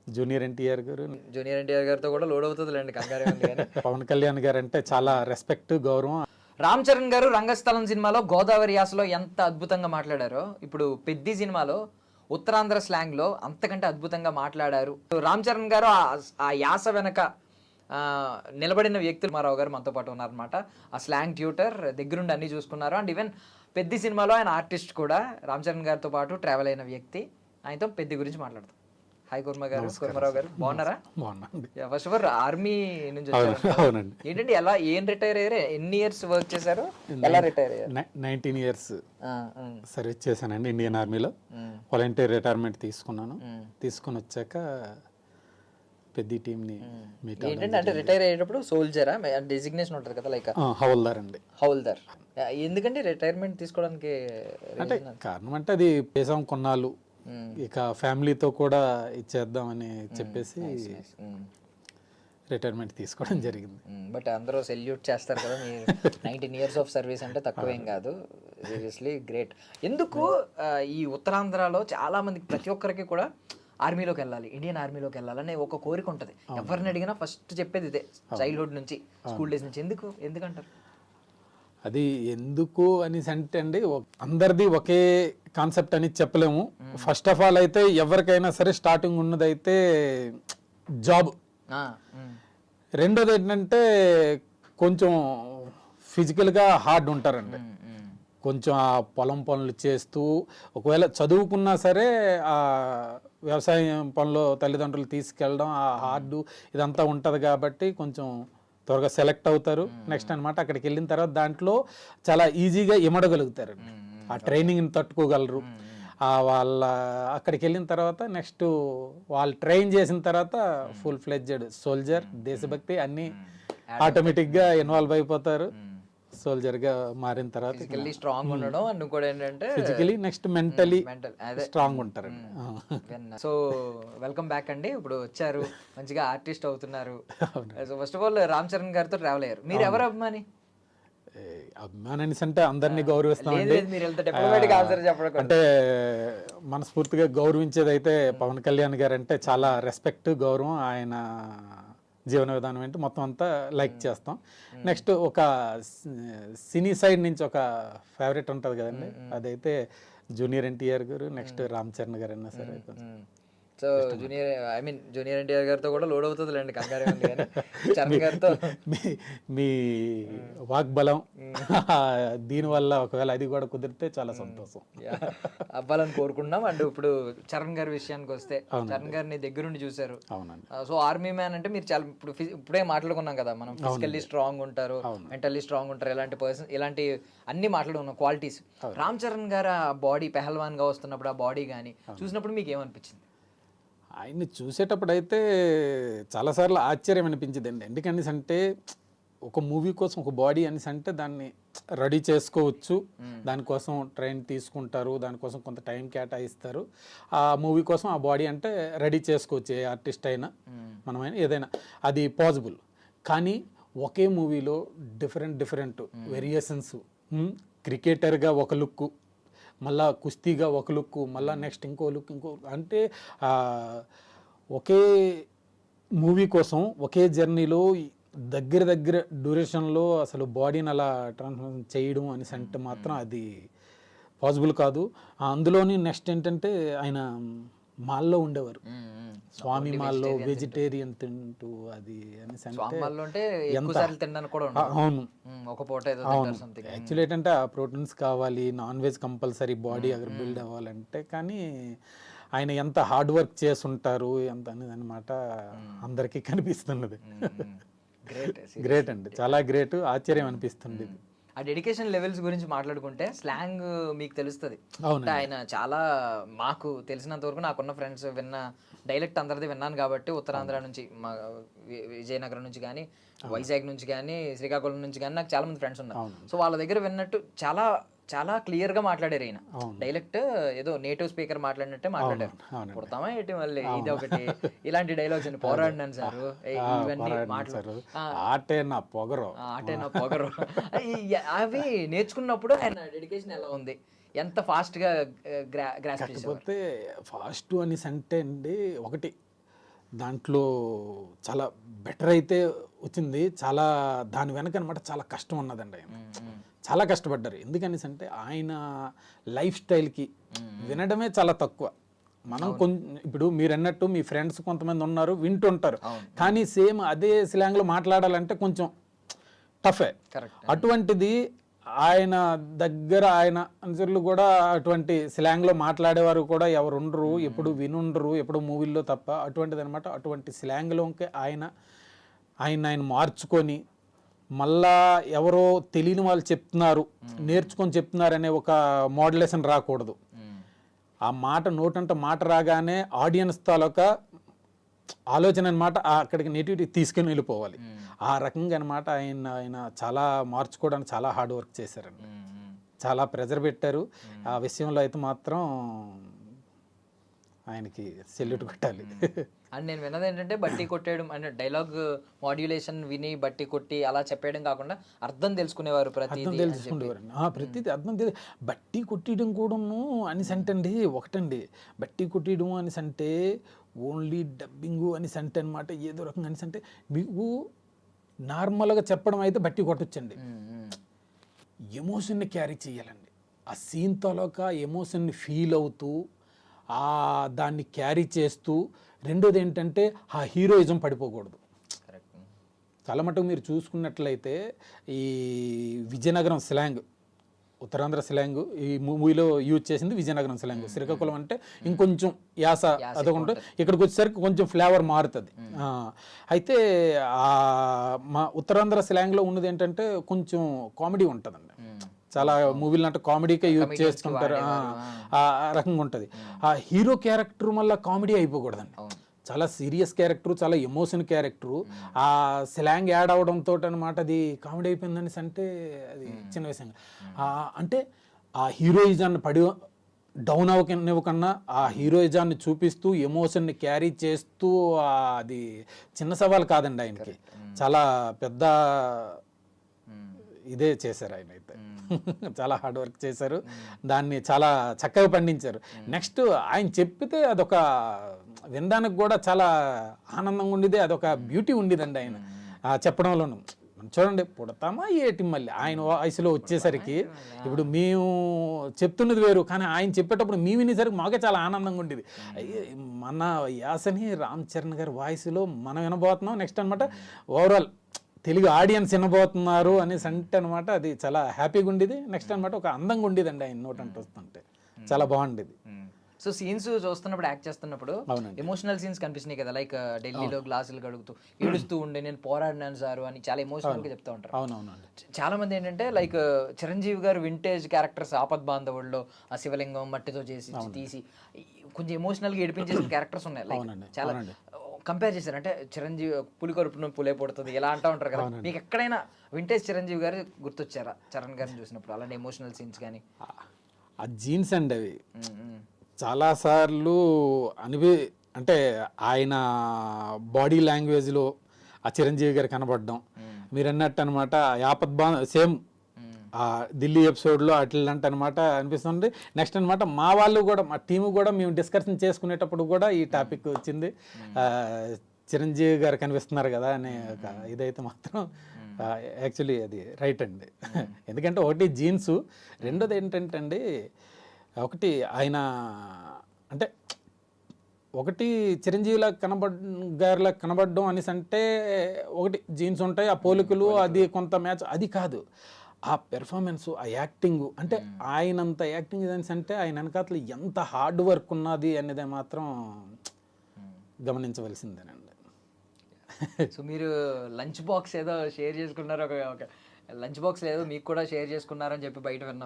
Junior NTR గారు, junior NTR గారితో కూడా లోడ్ అవుతుందిలేండి, కంగారే ఉంది కానీ. పవన్ కళ్యాణ్ గారు అంటే చాలా రెస్పెక్ట్, గౌరవం. రామ్ చరణ్ గారు రంగస్థలం సినిమాలో గోదావరి యాసలో ఎంత అద్భుతంగా మాట్లాడారో, ఇప్పుడు పెద్ది సినిమాలో ఉత్తరాంధ్ర స్లాంగ్ లో అంతకంటే అద్భుతంగా మాట్లాడారు. రామ్ చరణ్ గారు ఆ యాస వెనక నిలబడిన వ్యక్తులు రామారావు గారు మనతో పాటు ఉన్నారనమాట. ఆ స్లాంగ్ ట్యూటర్ దగ్గరుండి అన్ని చూసుకున్నారు. అండ్ ఈవెన్ పెద్ది సినిమాలో ఆయన ఆర్టిస్ట్ కూడా రామ్ చరణ్ గారితో పాటు ట్రావెల్ అయిన వ్యక్తి. ఆయనతో పెద్ది గురించి మాట్లాడతాం. హాయ్ కుర్మ గారు, కుర్మారావు గారు, బాగున్నారా? బాగున్నాండి. ఫస్ట్ ఆఫ్ ఆల్ ఆర్మీ నుంచి వచ్చారు. అవునండి. ఏంటంటే ఎలా రిటైర్ అయ్యారు, ఎన్ని ఇయర్స్ వర్క్ చేశారు, ఎలా రిటైర్ అయ్యారు? 19 years సర్వీస్ చేశానండి ఇండియన్ ఆర్మీలో. వాలంటీర్ రిటైర్మెంట్ తీసుకున్నాను. తీసుకుని వచ్చాక పెద్ద టీంని మీట్. ఏంటంటే అంటే రిటైర్ అయ్యేటప్పుడు సోల్జరా డెసిగ్నేషన్ ఉంటుంది కదా, లైక్ హవల్దార్ అండి. హౌల్దార్. ఎందుకంటే రిటైర్మెంట్ తీసుకోవడానికి అంటే కారణం అంటే అది పేసాం కొన్నాళ్ళు, ఇక ఫ్యామిలీతో కూడా ఇచ్చేద్దామని చెప్పేసి రిటైర్మెంట్ తీసుకోవడం జరిగింది. బట్ అందరూ సెల్యూట్ చేస్తారు కదా, మీరు 19 years ఆఫ్ సర్వీస్ అంటే తక్కువేం కాదు. Seriously great. ఎందుకు ఈ ఉత్తరాంధ్రలో చాలా మందికి, ప్రతి ఒక్కరికి కూడా ఆర్మీలోకి వెళ్ళాలి, ఇండియన్ ఆర్మీలోకి వెళ్ళాలనే ఒక కోరిక ఉంటుంది. ఎవరిని అడిగినా ఫస్ట్ చెప్పేది ఇదే, చైల్డ్హుడ్ నుంచి, స్కూల్ డేస్ నుంచి. ఎందుకంటారు అది? ఎందుకు అనేసి అంటే అండి, అందరిది ఒకే కాన్సెప్ట్ అని చెప్పలేము. ఫస్ట్ ఆఫ్ ఆల్ అయితే ఎవరికైనా సరే స్టార్టింగ్ ఉన్నదైతే జాబ్. రెండోది ఏంటంటే కొంచెం ఫిజికల్గా హార్డ్ ఉంటారండి. కొంచెం ఆ పొలం పనులు చేస్తూ, ఒకవేళ చదువుకున్నా సరే ఆ వ్యవసాయం పనులు తల్లిదండ్రులు తీసుకెళ్ళడం, ఆ హార్డు ఇదంతా ఉంటుంది కాబట్టి కొంచెం త్వరగా సెలెక్ట్ అవుతారు. నెక్స్ట్ అనమాట అక్కడికి వెళ్ళిన తర్వాత దాంట్లో చాలా ఈజీగా ఇమడగలుగుతారు, ఆ ట్రైనింగ్ని తట్టుకోగలరు. వాళ్ళ అక్కడికి వెళ్ళిన తర్వాత నెక్స్ట్ వాళ్ళు ట్రైన్ చేసిన తర్వాత ఫుల్ ఫ్లెడ్జెడ్ సోల్జర్, దేశభక్తి అన్నీ ఆటోమేటిక్గా ఇన్వాల్వ్ అయిపోతారు. సోల్జర్గా మారిన తర్వాత ఫిజికల్లీ స్ట్రాంగ్ ఉండడం, అండ్ ఇంకోటి ఏంటంటే ఫిజికలీ నెక్స్ట్ మెంటలీ స్ట్రాంగ్ ఉంటారండి. సో వెల్కమ్ బ్యాక్ అండి. ఇప్పుడు వచ్చారు, మంచిగా ఆర్టిస్ట్ అవుతున్నారు. So first of all Ram Charan గారితో ట్రావెల్ అయ్యారు. మీరు ఎవరు అభిమాని? అభిమాని అంటే అందరినీ గౌరవిస్తామండి. అంటే మనస్ఫూర్తిగా గౌరవించేది అయితే పవన్ కళ్యాణ్ గారు అంటే చాలా రెస్పెక్ట్, గౌరవం. ఆయన జీవన విధానం ఏంటి మొత్తం అంతా లైక్ చేస్తాం. నెక్స్ట్ ఒక సినీ సైడ్ నుంచి ఒక ఫేవరెట్ ఉంటుంది కదండి, అదైతే జూనియర్ ఎన్టీఆర్ గారు, నెక్స్ట్ రామ్ చరణ్ గారు అయినా సరే. సో జూనియర్ ఎన్టీఆర్ గారితో కూడా లోడ్ అవుతుందిలేండి, కంగారే ఉంది కానీ. చరణ్ గారితో మీ వాగ్బలం దీనివల్ల ఒకవేళ అది కూడా కుదిరితే చాలా సంతోషం అవ్వాలని కోరుకుంటున్నాం. అండ్ ఇప్పుడు చరణ్ గారి విషయానికి వస్తే, చరణ్ గారిని దగ్గరుండి చూశారు. అవునండి. సో ఆర్మీ మ్యాన్ అంటే మీరు చాలా ఇప్పుడే మాట్లాడుకున్నాం కదా, మనం ఫిజికల్లీ స్ట్రాంగ్ ఉంటారు, మెంటల్లీ స్ట్రాంగ్ ఉంటారు, ఇలాంటి పర్సన్, ఇలాంటి అన్ని మాట్లాడుకున్నాం క్వాలిటీస్. రామ్ చరణ్ గారు ఆ బాడీ పెహల్వాన్ గా వస్తున్నప్పుడు, ఆ బాడీ కానీ చూసినప్పుడు మీకు ఏమనిపించింది? ఆయన్ని చూసేటప్పుడు అయితే చాలాసార్లు ఆశ్చర్యం అనిపించిందండి. ఎందుకనేసి అంటే ఒక మూవీ కోసం ఒక బాడీ అనేసి అంటే దాన్ని రెడీ చేసుకోవచ్చు, దానికోసం ట్రైన్ తీసుకుంటారు, దానికోసం కొంత టైం కేటాయిస్తారు. ఆ మూవీ కోసం ఆ బాడీ అంటే రెడీ చేసుకోవచ్చు, ఏ ఆర్టిస్ట్ అయినా, మనమైనా, ఏదైనా, అది పాసిబుల్. కానీ ఒకే మూవీలో డిఫరెంట్ వేరియేషన్స్, క్రికెటర్గా ఒక లుక్కు, మళ్ళా కుస్తీగా ఒక లుక్కు, మళ్ళీ నెక్స్ట్ ఇంకో లుక్, అంటే ఒకే మూవీ కోసం ఒకే జర్నీలో దగ్గర డ్యూరేషన్లో అసలు బాడీని అలా ట్రాన్స్ఫర్మేషన్ చేయడం అనేసి అంటే మాత్రం అది పాసిబుల్ కాదు. అందులోని నెక్స్ట్ ఏంటంటే ఆయన మాల్లో ఉండేవారు, స్వామి మాల్లో వెజిటేరియన్ తింటూ, అది అనేసి అంటే అవును. యాక్చువల్లీ ఏంటంటే ఆ ప్రోటీన్స్ కావాలి, నాన్ వెజ్ కంపల్సరీ బాడీ అక్కడ బిల్డ్ అవ్వాలంటే. కానీ ఆయన ఎంత హార్డ్ వర్క్ చేస్తుంటారు ఎంత అనేది అనమాట అందరికీ కనిపిస్తున్నది. గ్రేట్ అండి, చాలా గ్రేట్, ఆశ్చర్యం అనిపిస్తుంది. ఆ డెడికేషన్ లెవెల్స్ గురించి మాట్లాడుకుంటే స్లాంగ్ మీకు తెలుస్తుంది. ఆయన చాలా, మాకు తెలిసినంత వరకు, నాకున్న ఫ్రెండ్స్ విన్న డైలెక్ట్ అందరిది విన్నాను కాబట్టి, ఉత్తరాంధ్ర నుంచి, మా విజయనగరం నుంచి కానీ, వైజాగ్ నుంచి కానీ, శ్రీకాకుళం నుంచి కానీ నాకు చాలా మంది ఫ్రెండ్స్ ఉన్నారు. సో వాళ్ళ దగ్గర విన్నట్టు చాలా చాలా క్లియర్ గా మాట్లాడారు. ఆయన డైలెక్ట్ ఏదో నేటివ్ స్పీకర్ మాట్లాడినట్టే మాట్లాడారు. పుడతామా ఏంటి మళ్ళీ ఇది ఒకటి, ఇలాంటి డైలాగ్స్ అండి, పోరాడినాను సార్, ఇవన్నీ మాట్లాడారు. ఆటే నా పొగరు, అవి నేర్చుకున్నప్పుడు ఆయన డెడికేషన్ ఎలా ఉంది, ఎంత ఫాస్ట్ గా గ్రాస్ప్ చేశారు? ఫాస్ట్ అని అంటే అండి, ఒకటి దాంట్లో చాలా బెటర్ అయితే వచ్చింది. చాలా దాని వెనక అనమాట చాలా కష్టం ఉన్నదండి ఆయన. చాలా కష్టపడ్డారు. ఎందుకనేసి అంటే ఆయన లైఫ్ స్టైల్కి వినడమే చాలా తక్కువ. మనం ఇప్పుడు మీరు అన్నట్టు మీ ఫ్రెండ్స్ కొంతమంది ఉన్నారు, వింటుంటారు, కానీ సేమ్ అదే స్లాంగ్లో మాట్లాడాలంటే కొంచెం టఫే. అటువంటిది ఆయన దగ్గర ఆయన అనుచరులు కూడా అటువంటి స్లాంగ్లో మాట్లాడేవారు కూడా ఎవరు ఉండరు, ఎప్పుడు వినుండరు, ఎప్పుడు మూవీల్లో తప్ప. అటువంటిది అనమాట. అటువంటి స్లాంగ్లోకి ఆయన మార్చుకొని మళ్ళా ఎవరో తెలియని వాళ్ళు చెప్తున్నారు, నేర్చుకొని చెప్తున్నారు అనే ఒక మోడ్యులేషన్ రాకూడదు. ఆ మాట నోటంట మాట రాగానే ఆడియన్స్ తాలూకా ఆలోచన అనమాట అక్కడికి నెటివిటీ తీసుకుని వెళ్ళిపోవాలి. ఆ రకంగా అనమాట ఆయన చాలా మార్చుకోవడానికి చాలా హార్డ్ వర్క్ చేశారండి. చాలా ప్రెజర్ పెట్టారు. ఆ విషయంలో అయితే మాత్రం ఆయనకి సెల్యూట్ కొట్టాలి. అండ్ నేను విన్నది ఏంటంటే బట్టి కొట్టేయడం అంటే డైలాగ్ మాడ్యులేషన్ విని బట్టి కొట్టి అలా చెప్పేయడం కాకుండా అర్థం తెలుసుకునేవారు, అర్థం తెలుసుకునేవారండి. ప్రతిదీ అర్థం బట్టి కొట్టడం కూడాను అనేసి అంటండి. ఒకటండి బట్టి కొట్టడం అనేసి అంటే ఓన్లీ డబ్బింగు అనేసి అంటే అనమాట. ఏదో రకంగా అనేసి అంటే మీకు నార్మల్గా చెప్పడం అయితే బట్టి కొట్టొచ్చండి. ఎమోషన్ని క్యారీ చేయాలండి. ఆ సీన్ తాలూకా ఎమోషన్ని ఫీల్ అవుతూ దాన్ని క్యారీ చేస్తూ, రెండోది ఏంటంటే ఆ హీరోయిజం పడిపోకూడదు. చాలా మటుకు మీరు చూసుకున్నట్లయితే ఈ విజయనగరం స్లాంగ్, ఉత్తరాంధ్ర స్లాంగ్ ఈ మూవీలో యూజ్ చేసింది విజయనగరం స్లాంగ్. శ్రీకాకుళం అంటే ఇంకొంచెం యాస అదొకటి, ఇక్కడికి వచ్చేసరికి కొంచెం ఫ్లేవర్ మారుతుంది. అయితే మా ఉత్తరాంధ్ర స్లాంగ్లో ఉన్నది ఏంటంటే కొంచెం కామెడీ ఉంటుందండి. చాలా మూవీలు అంటే కామెడీకే యూజ్ చేస్తుంటారు, ఆ రకంగా ఉంటుంది. ఆ హీరో క్యారెక్టర్ మళ్ళీ కామెడీ అయిపోకూడదండి. చాలా సీరియస్ క్యారెక్టర్, చాలా ఎమోషన్ క్యారెక్టరు. ఆ స్లాంగ్ యాడ్ అవడంతో అనమాట అది కామెడీ అయిపోయిందని అంటే అది చిన్న విషయం. అంటే ఆ హీరోయిజాన్ని డౌన్ అవ్వకన్నా ఆ హీరోయిజాన్ని చూపిస్తూ ఎమోషన్ని క్యారీ చేస్తూ అది చిన్న సవాల్ కాదండి ఆయనకి. చాలా పెద్ద ఇదే చేశారు ఆయన అయితే. చాలా హార్డ్ వర్క్ చేశారు, దాన్ని చాలా చక్కగా పండించారు. నెక్స్ట్ ఆయన చెప్పితే అదొక వినడానికి కూడా చాలా ఆనందంగా ఉండేది, అదొక బ్యూటీ ఉండేదండి ఆయన చెప్పడంలోనూ. చూడండి, పుడతామా ఏటి మళ్ళీ ఆయన వయసులో వచ్చేసరికి ఇప్పుడు మేము చెప్తున్నది వేరు, కానీ ఆయన చెప్పేటప్పుడు మేము వినేసరికి మాకే చాలా ఆనందంగా ఉండేది. మన యాసని రామ్ చరణ్ గారి వాయిస్లో మనం వినబోతున్నాం. నెక్స్ట్ అనమాట ఓవరాల్ తెలుగు ఆడియన్స్ వినబోతున్నారు అనేసి అంటే అనమాట అది చాలా హ్యాపీగా ఉండేది. నెక్స్ట్ అనమాట ఒక అందంగా ఉండేదండి ఆయన నోట్ అంటే వస్తుంటే చాలా బాగుండేది. సో సీన్స్ చూస్తున్నప్పుడు, యాక్ట్ చేస్తున్నప్పుడు ఎమోషనల్ సీన్స్ కనిపిస్తున్నాయి కదా, లైక్ ఢిల్లీలో గ్లాసులు కడుగుతూ ఏడుస్తూ ఉండే నేను పోరాడినాను సారు అని చాలా ఎమోషనల్ గా చెప్తా ఉంటారు. అవునవునండి. చాలా మంది ఏంటంటే లైక్ చిరంజీవి గారు వింటేజ్ క్యారెక్టర్స్ ఆపద్ బాంధవుల్లో ఆ శివలింగం మట్టితో చేసి తీసి కొంచెం ఎమోషనల్ గా ఏడిపించేసిన క్యారెక్టర్స్ ఉన్నాయి. లైక్ చాలా కంపేర్ చేశారు. అంటే చిరంజీవి పులి కరుపున పులే పుడుతుంది ఇలా అంటూ ఉంటారు కదా, మీకు ఎక్కడైనా వింటేజ్ చిరంజీవి గారు గుర్తొచ్చారా చరణ్ గారిని చూసినప్పుడు? అలాంటి ఎమోషనల్ సీన్స్ కానీ ఆ జీన్స్ అండి అవి చాలాసార్లు అంటే ఆయన బాడీ లాంగ్వేజ్లో ఆ చిరంజీవి గారు కనబడడం, మీరు అన్నట్టు అనమాట సేమ్ ఆ ఢిల్లీ ఎపిసోడ్లో అట్లంటే అనమాట అనిపిస్తుంది. నెక్స్ట్ అనమాట మా వాళ్ళు కూడా, మా టీము కూడా మేము డిస్కషన్ చేసుకునేటప్పుడు కూడా ఈ టాపిక్ వచ్చింది. చిరంజీవి గారు కనిపిస్తున్నారు కదా అనే ఒక ఇదైతే మాత్రం యాక్చువల్లీ అది రైట్ అండి. ఎందుకంటే ఒకటి జీన్సు, రెండోది ఏంటంటే అండి, ఒకటి ఆయన అంటే ఒకటి చిరంజీవిలా గారిలా కనబడడం అనేసి అంటే ఒకటి జీన్స్ ఉంటాయి, ఆ పోలికలు, అది కొంత మ్యాచ్, అది కాదు ఆ పెర్ఫార్మెన్స్, ఆ యాక్టింగ్. అంటే ఆయనంత యాక్టింగ్ అనేసి అంటే ఆయన వెనకాతలు ఎంత హార్డ్ వర్క్ ఉన్నది అనేది మాత్రం గమనించవలసిందేనండి. సో మీరు లంచ్ బాక్స్ ఏదో షేర్ చేసుకున్నారు, ఒక లంచ్ బాక్స్ ఏదో మీకు కూడా షేర్ చేసుకున్నారని చెప్పి బయట విన్నాం.